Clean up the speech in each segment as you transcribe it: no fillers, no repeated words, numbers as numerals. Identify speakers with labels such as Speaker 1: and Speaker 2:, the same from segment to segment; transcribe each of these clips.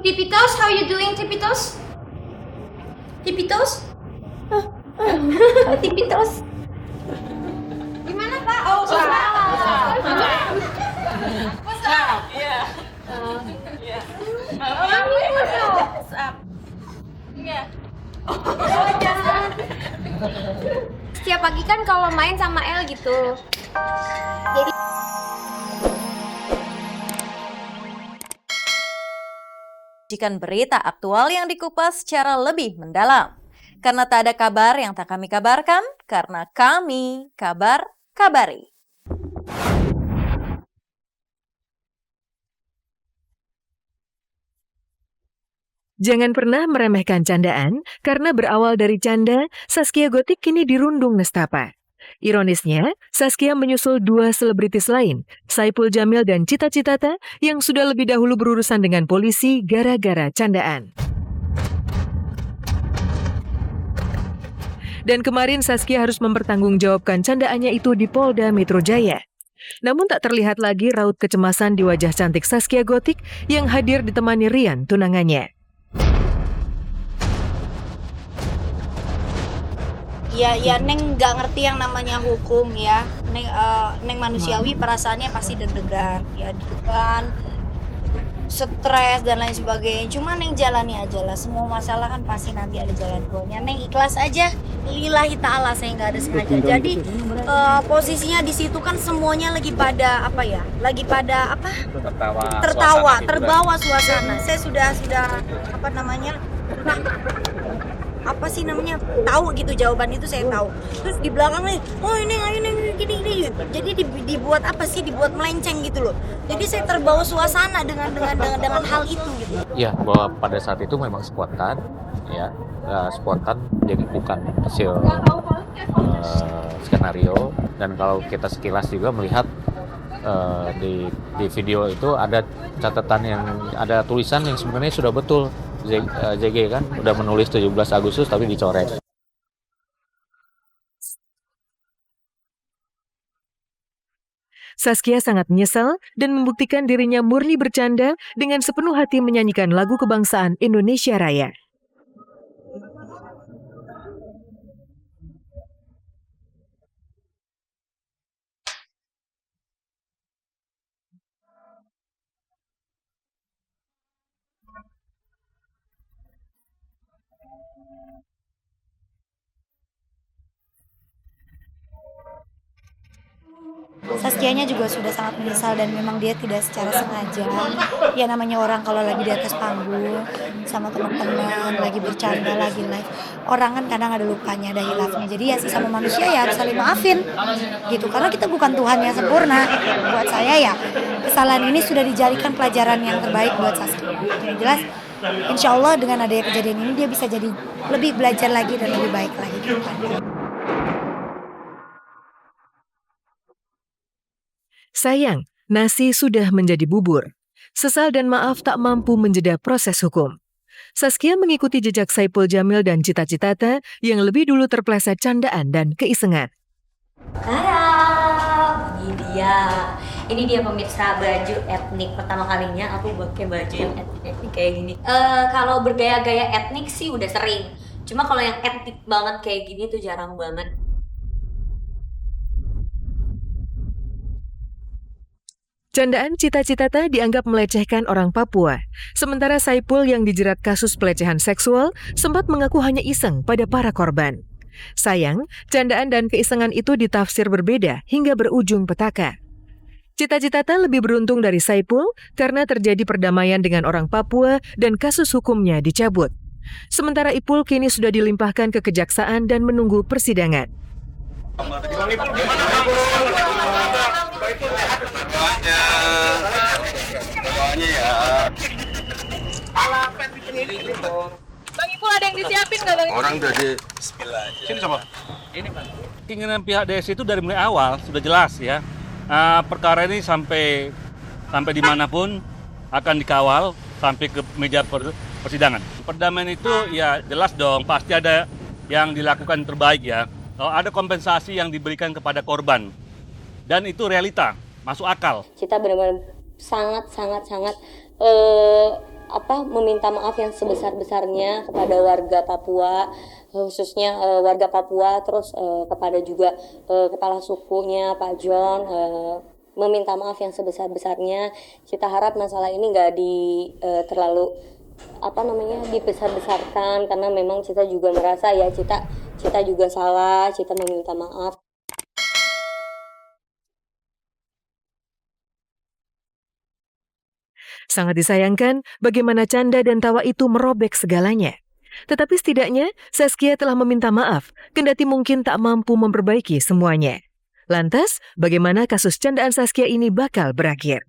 Speaker 1: Tipitos, how you doing, Tipitos? Tipitos? Tipitos? Gimana, Pak? Oh,
Speaker 2: What's up? Yeah. Yeah. What's up? Yeah.
Speaker 1: Setiap pagi kan kalau main sama El gitu. Jadi
Speaker 3: Sajikan berita aktual yang dikupas secara lebih mendalam. Karena tak ada kabar yang tak kami kabarkan, karena kami kabari.
Speaker 4: Jangan pernah meremehkan candaan, karena berawal dari canda, Zaskia Gotik kini dirundung nestapa. Ironisnya, Zaskia menyusul dua selebritis lain, Saipul Jamil dan Cita Citata, yang sudah lebih dahulu berurusan dengan polisi gara-gara candaan. Dan kemarin Zaskia harus mempertanggungjawabkan candaannya itu di Polda Metro Jaya. Namun tak terlihat lagi raut kecemasan di wajah cantik Zaskia Gotik yang hadir ditemani Rian tunangannya.
Speaker 5: Ya Neng nggak ngerti yang namanya hukum ya. Neng manusiawi perasaannya pasti deg-degan ya, deg-degan, stres dan lain sebagainya. Cuma Neng jalani aja lah, semua masalah kan pasti nanti ada jalan keluarnya. Neng ikhlas aja, lillahi ta'ala, saya nggak ada sengaja. Jadi posisinya di situ kan semuanya lagi pada apa ya? Lagi pada apa? Tertawa, terbawa suasana. Saya sudah apa namanya? Apa sih namanya, tahu gitu jawaban itu, saya tahu. Terus di belakang nih, oh ini gini, jadi dibuat apa sih, dibuat melenceng gitu loh. Jadi saya terbawa suasana dengan hal itu gitu.
Speaker 6: Ya, bahwa pada saat itu memang spontan, ya, spontan, jadi bukan hasil skenario. Dan kalau kita sekilas juga melihat di video itu ada catatan yang ada tulisan yang sebenarnya sudah betul. JG kan udah menulis 17 Agustus tapi dicoret.
Speaker 4: Zaskia sangat menyesal dan membuktikan dirinya murni bercanda dengan sepenuh hati menyanyikan lagu kebangsaan Indonesia Raya.
Speaker 5: Saskianya juga sudah sangat menyesal dan memang dia tidak secara sengaja. Ya namanya orang kalau lagi di atas panggung sama teman-teman, lagi bercanda, lagi live, orang kan kadang ada lukanya, ada hilafnya. Jadi ya sesama manusia ya harus saling maafin gitu. Karena kita bukan Tuhan yang sempurna. Buat saya ya kesalahan ini sudah dijadikan pelajaran yang terbaik buat Zaskia. Yang jelas insya Allah dengan adanya kejadian ini dia bisa jadi lebih belajar lagi dan lebih baik lagi ke depannya.
Speaker 4: Sayang, nasi sudah menjadi bubur. Sesal dan maaf tak mampu menjeda proses hukum. Zaskia mengikuti jejak Saipul Jamil dan Cita Citata yang lebih dulu terpleset candaan dan keisengan.
Speaker 7: Tara, ini dia pemirsa baju etnik pertama kalinya aku pakai baju yang etnik kayak gini. Kalau bergaya-gaya etnik sih udah sering, cuma kalau yang etnik banget kayak gini tuh jarang banget.
Speaker 4: Candaan Cita Citata dianggap melecehkan orang Papua, sementara Saipul yang dijerat kasus pelecehan seksual sempat mengaku hanya iseng pada para korban. Sayang, candaan dan keisengan itu ditafsir berbeda hingga berujung petaka. Cita Citata lebih beruntung dari Saipul karena terjadi perdamaian dengan orang Papua dan kasus hukumnya dicabut. Sementara Ipul kini sudah dilimpahkan ke kejaksaan dan menunggu persidangan.
Speaker 8: Doanya ya.
Speaker 2: Bang Ipul ada yang disiapin nggak Bang Ipul?
Speaker 8: Orang udah di Bismillah. Sini sama.
Speaker 9: Ini Pak. Keinginan pihak DS itu dari mulai awal sudah jelas ya. Perkara ini sampai dimanapun akan dikawal sampai ke meja persidangan. Perdamaian itu ya jelas dong pasti ada yang dilakukan terbaik ya. Ada kompensasi yang diberikan kepada korban dan itu realita masuk akal.
Speaker 7: Kita benar-benar sangat meminta maaf yang sebesar-besarnya kepada warga Papua, khususnya warga Papua, terus kepada juga kepala sukunya Pak John, meminta maaf yang sebesar-besarnya. Kita harap masalah ini nggak terlalu dibesar-besarkan, karena memang kita juga merasa ya kita juga salah, kita meminta maaf.
Speaker 4: Sangat disayangkan bagaimana canda dan tawa itu merobek segalanya. Tetapi setidaknya Saskia telah meminta maaf, kendati mungkin tak mampu memperbaiki semuanya. Lantas, bagaimana kasus candaan Saskia ini bakal berakhir?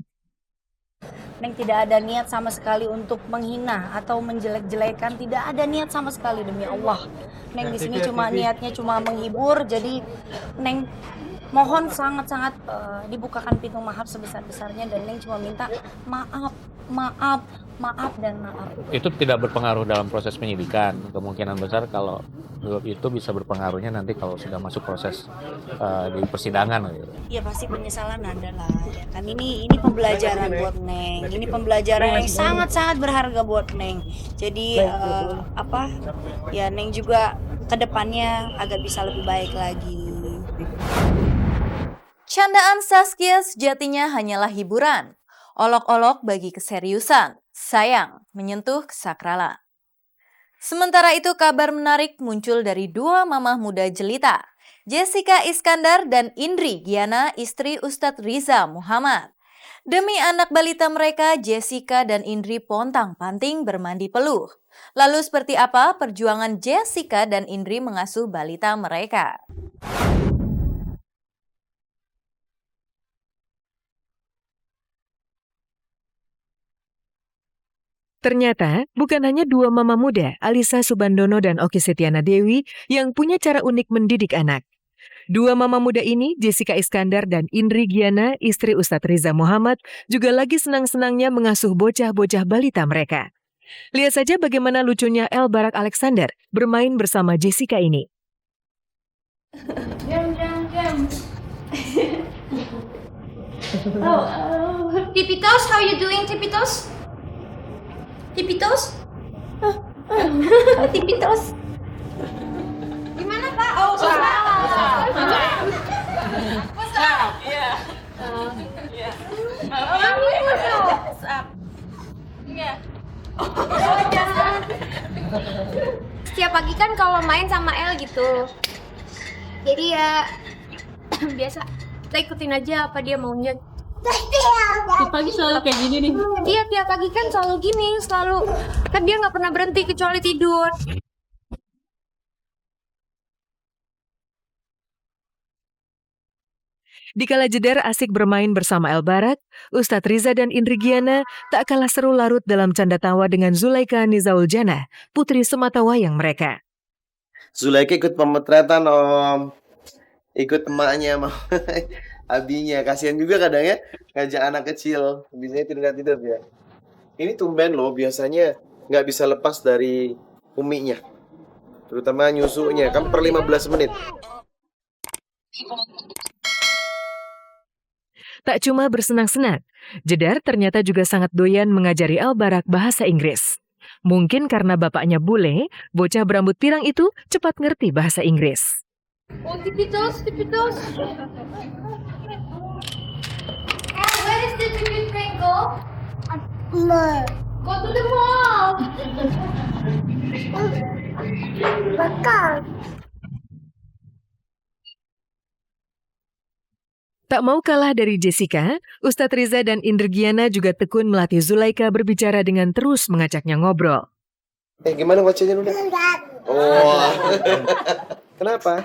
Speaker 5: Neng tidak ada niat sama sekali untuk menghina atau menjelek-jelekan, tidak ada niat sama sekali, demi Allah. Neng di sini niatnya cuma menghibur, jadi Neng mohon sangat-sangat dibukakan pintu maaf sebesar-besarnya, dan Neng cuma minta maaf dan maaf.
Speaker 6: Itu tidak berpengaruh dalam proses penyidikan. Kemungkinan besar kalau itu bisa berpengaruhnya nanti kalau sudah masuk proses di persidangan gitu.
Speaker 5: Ya pasti penyesalan ada lah, ya kan. Ini pembelajaran buat Neng. Ini pembelajaran yang sangat-sangat berharga buat Neng. Jadi ya Neng juga kedepannya agar bisa lebih baik lagi.
Speaker 3: Candaan Saskia sejatinya hanyalah hiburan, olok-olok bagi keseriusan, sayang menyentuh kesakralan. Sementara itu kabar menarik muncul dari dua mamah muda jelita, Jessica Iskandar dan Indri Giana, istri Ustadz Riza Muhammad. Demi anak balita mereka, Jessica dan Indri pontang-panting bermandi peluh. Lalu seperti apa perjuangan Jessica dan Indri mengasuh balita mereka?
Speaker 4: Ternyata bukan hanya dua mama muda, Alisa Subandono dan Oki Setiana Dewi, yang punya cara unik mendidik anak. Dua mama muda ini, Jessica Iskandar dan Indri Giana, istri Ustadz Riza Muhammad, juga lagi senang-senangnya mengasuh bocah-bocah balita mereka. Lihat saja bagaimana lucunya El Barak Alexander bermain bersama Jessica ini.
Speaker 1: Tipitos, how you doing, Tipitos? Tipitos? Tipitos? Gimana, Pak? Oh, Setiap pagi kan kalau main sama El gitu. Jadi ya biasa kita ikutin aja apa dia maunya.
Speaker 7: Tiap pagi selalu kayak gini nih.
Speaker 1: Iya, tiap pagi kan selalu gini, selalu. Kan dia nggak pernah berhenti kecuali tidur.
Speaker 4: Dikala Jedar asik bermain bersama El Barak, Ustadz Riza dan Indri Giana tak kalah seru larut dalam canda tawa dengan Zulaika Nizaul Jannah, putri sematawayang mereka.
Speaker 10: Zulaika ikut pemotretan, Om. Ikut emaknya, mau abinya. Kasihan juga kadang ya, ngajak anak kecil. Biasanya tidur-tidur ya. Ini tumben loh, biasanya nggak bisa lepas dari uminya. Terutama nyusunya, kan per 15 menit.
Speaker 4: Tak cuma bersenang-senang, Jedar ternyata juga sangat doyan mengajari El Barak bahasa Inggris. Mungkin karena bapaknya bule, bocah berambut pirang itu cepat ngerti bahasa Inggris.
Speaker 1: Oh, Tipitos. Where is the tipping train go? Mall. Go to the mall. Bakal.
Speaker 4: Tak mau kalah dari Jessica, Ustadz Riza dan Indri Giana juga tekun melatih Zulaika berbicara dengan terus mengajaknya ngobrol.
Speaker 10: Gimana bacanya udah? Oh. Kenapa?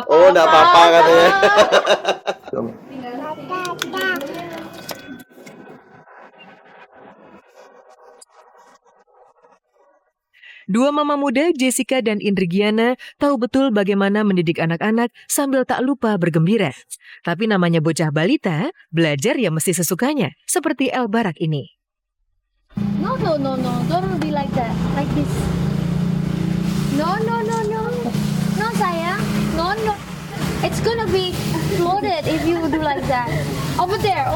Speaker 10: Oh, enggak apa-apa katanya.
Speaker 4: Dua mama muda, Jessica dan Indri Giana, tahu betul bagaimana mendidik anak-anak sambil tak lupa bergembira. Tapi namanya bocah balita, belajar ya mesti sesukanya, seperti El Barak ini.
Speaker 1: No, don't be like that, like this. No, sayang. No. It's gonna be exploded if you do like that. Over there.